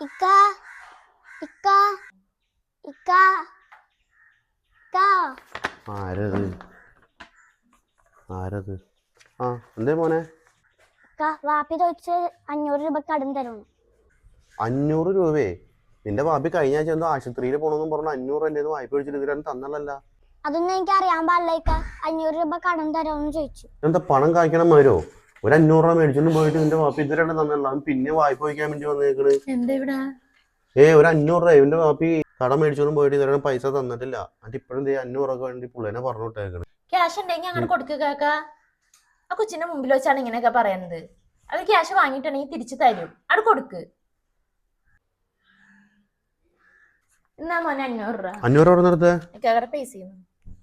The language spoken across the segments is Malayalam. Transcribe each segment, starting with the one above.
ഇക്ക ഇക്ക ഇക്ക ഇക്ക ആരത് ആരത് ആ എന്തേ മോനെ ഇക്ക വാപ്പി ചോദിച്ച് 500 രൂപ കടം തരുന്നു. 500 രൂപയെ നിന്റെ വാപ്പി കഴിഞ്ഞ ആഴ്ച എന്തോ ആശുപത്രിയിൽ പോണെന്നും പറഞ്ഞു 500 എന്റെ വായ്പ വിളിച്ചിട്ട് ഇതിലാണ് തന്നല്ല. അതൊന്നും എനിക്ക് അറിയാൻ പാടില്ല ഇക്ക. 500 രൂപ കടം തരുമെന്ന് ചോദിച്ചു. എന്താ പണം കായ്ക്കണം മാരോ? ഒരു 500 രൂപ മേടിച്ചോണ്ട് പോയിട്ട് നിന്റെ വാപ്പി ഇതിലാണ് തന്നല്ല. പിന്നെ വായ്പ വയ്ക്കാൻ വേണ്ടി വന്നേക്കണ്. ഒരു 500 രൂപ ഇവന്റെ വാപ്പി കടം മേടിച്ചോണ്ടും പോയിട്ട് ഇതുവരെ പൈസ തന്നിട്ടില്ല. എന്നിട്ട് ഇപ്പഴും 500 രൂപ വേണ്ടി പുള്ളിനെ പറഞ്ഞു വിട്ടേക്കണ്. ക്യാഷ് ഉണ്ടെങ്കിൽ അങ്ങനെ കൊടുക്കുക. ആ കൊച്ചിന്റെ മുമ്പിൽ വെച്ചാണ് ഇങ്ങനെയൊക്കെ പറയുന്നത്. അവർ ക്യാഷ് വാങ്ങിയിട്ടുണ്ടെങ്കിൽ തിരിച്ചു തരും. അത് കൊടുക്ക്. എന്നാ മോനെ 500 രൂപ. 500 രൂപ നിർത്തേ. പൈസ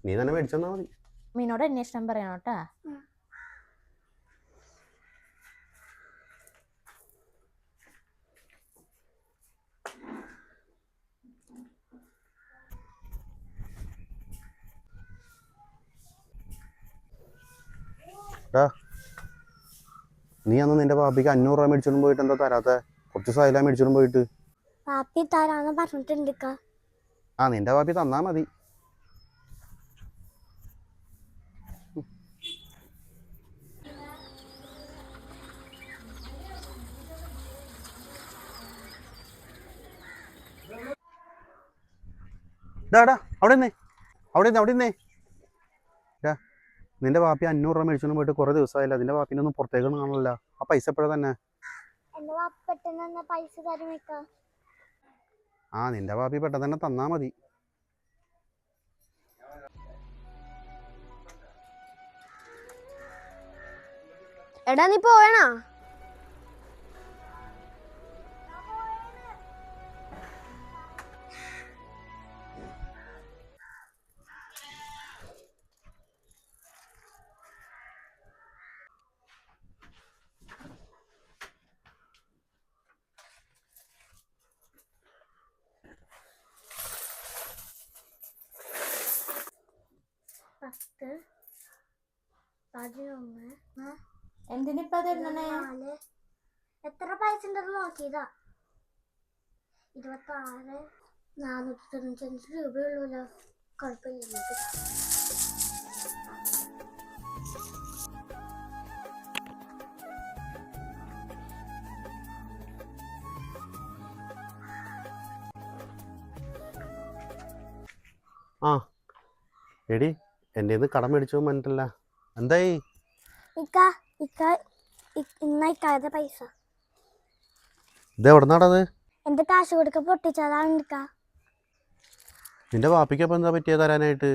നീ തന്നെ മേടിച്ചെന്നാ മതി. മീനോട് അന്വേഷണം പറയണം കേട്ടാ. നീ അന്ന് നിന്റെ പാപ്പിക്ക് 500 രൂപ മേടിച്ചോണ്ടും പോയിട്ട് എന്താ തരാത്ത? കുറച്ച് സൈല മേടിച്ചോണ്ടും പോയിട്ട്. പാപ്പി തരാന്ന് പറഞ്ഞിട്ടുണ്ട്. ആ നിന്റെ പാപ്പി തന്നാ മതി. അവിടെ നിന്റെ പാപ്പി 500 രൂപ മേടിച്ചോണ്ട് പോയിട്ട് കുറെ ദിവസമായില്ല. നിന്റെ പാപ്പിനെ ഒന്നും പുറത്തേക്ക് കാണാനല്ല. ആ പൈസ എപ്പോഴാ തന്നെ? ആ നിന്റെ പാപ്പി പെട്ടെന്ന് തന്നെ തന്നാ മതി. എടാ നീ പോയണോ? എന്തിനിപ്പ തരുന്നേ? എത്ര പൈസ ഉണ്ടെന്ന് നോക്കിയതാ. 26,495 രൂപയുള്ളൂല്ലോ. കുഴപ്പമില്ല. ആ എടി എൻ്റെ കടം മേടിച്ചു പറഞ്ഞിട്ടില്ല. എന്തായി? പൈസ ഇത് എവിടെന്നാടത്? എന്റെ കാശ് കൊടുക്ക പൊട്ടിച്ചതാണ്. നിന്റെ വാപ്പിക്കപ്പം എന്താ പറ്റിയ തരാനായിട്ട്?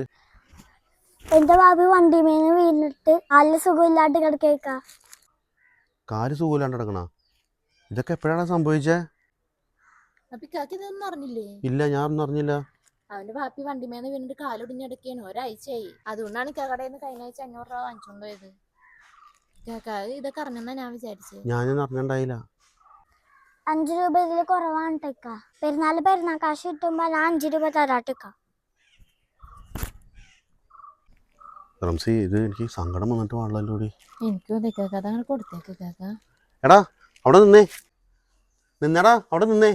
എന്റെ വാപ്പി വണ്ടിമേന്ന് വീണിട്ട് കാലിന് സുഖമില്ലാണ്ട് കിടക്കേക്ക. കാല് സുഖമില്ലാണ്ട് കിടക്കണ? ഇതൊക്കെ എപ്പോഴാണ് സംഭവിച്ചേ? ഇല്ല, ഞാൻ ഒന്നും അറിഞ്ഞില്ല. അവന്റെ വാപ്പി വണ്ടിമേന്ന് വീണിട്ട് കാലൊടിഞ്ഞെടുക്കാണ്. ഒരാഴ്ചയായി. അതുകൊണ്ടാണ് കടയിൽ നിന്ന് കഴിഞ്ഞ ആഴ്ച 500 രൂപ വാങ്ങിച്ചോണ്ട് പോയത്. ഇതൊക്കെ അറിഞ്ഞെന്നാ ഞാൻ വിചാരിച്ചത്. ഞാനൊന്നും അറിഞ്ഞണ്ടായില്ല. 5 രൂപ ഇതില് കുറവാണ് ടെക്ക. പെരുന്നാൾ കാശ് കിട്ടുമ്പോ ഞാൻ 5 രൂപ തരാട്ടിക്ക. റംസി, ഇത് എനിക്ക് സങ്കടം വന്നിട്ട് പാടില്ലല്ലോടി. എനിക്കും അതങ്ങനെ കൊടുത്തേക്ക്. എടാ അവിടെ നിന്നേടാ അവിടെ നിന്നേ.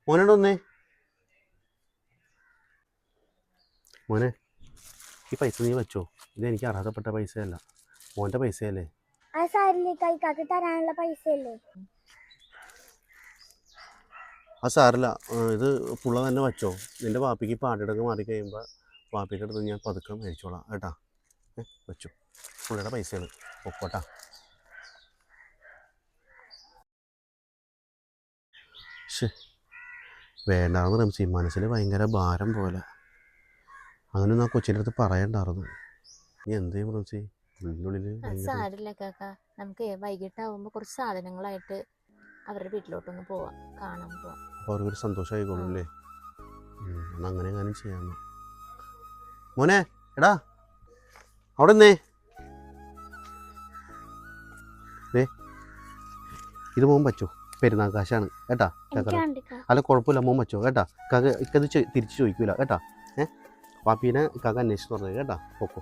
മോനോട് വന്നേ. മോനെ, ഈ പൈസ നീ വെച്ചോ. ഇത് എനിക്ക് അർഹതപ്പെട്ട പൈസയല്ല, മോൻ്റെ പൈസയല്ലേ. തരാനുള്ള പൈസയല്ലേ? ആ സാറില്ല, ഇത് പുള്ള തന്നെ വെച്ചോ. നിന്റെ വാപ്പിക്ക് പാട്ടിടങ്ങ് മാറിക്കഴിയുമ്പോൾ വാപ്പിയുടെ അടുത്ത് ഞാൻ പതുക്കെ മേടിച്ചോളാം കേട്ടാ. വെച്ചു, പുള്ളിയുടെ പൈസയാണ്. ഒക്കോട്ടാ. വേണ്ടാന്ന് റംസി, മനസ്സിൽ ഭയങ്കര ഭാരം പോലെ. അങ്ങനെയൊന്നും ആ കൊച്ചിൻ്റെ അടുത്ത് പറയണ്ടായിരുന്നു. നീ എന്ത് ചെയ്യും റംസി? സാരില്ല കാക്ക, നമുക്ക് വൈകിട്ടാവുമ്പോ കുറച്ച് സാധനങ്ങളായിട്ട് അവരുടെ വീട്ടിലോട്ടൊന്ന് പോവാം, കാണാൻ പോവാം. അപ്പോൾ അവർക്കൊരു സന്തോഷമായിക്കോളും അല്ലേ? എന്നാൽ അങ്ങനെ എങ്ങാനും ചെയ്യാമോ? മോനെ, എടാ അവിടെ നിന്നേ. ഇത് മോൻ വച്ചോ, പെരുന്നാൾ കാശാണ് കേട്ടാ. അല്ല കുഴപ്പമില്ല, മോൻ വച്ചോ കേട്ടാ. ഇക്കത് തിരിച്ച് ചോദിക്കൂല കേട്ടാ. വാപ്പീനെ ഇക്കാക്ക അന്വേഷിച്ച് പറഞ്ഞത് കേട്ടാ. പൊക്കോ.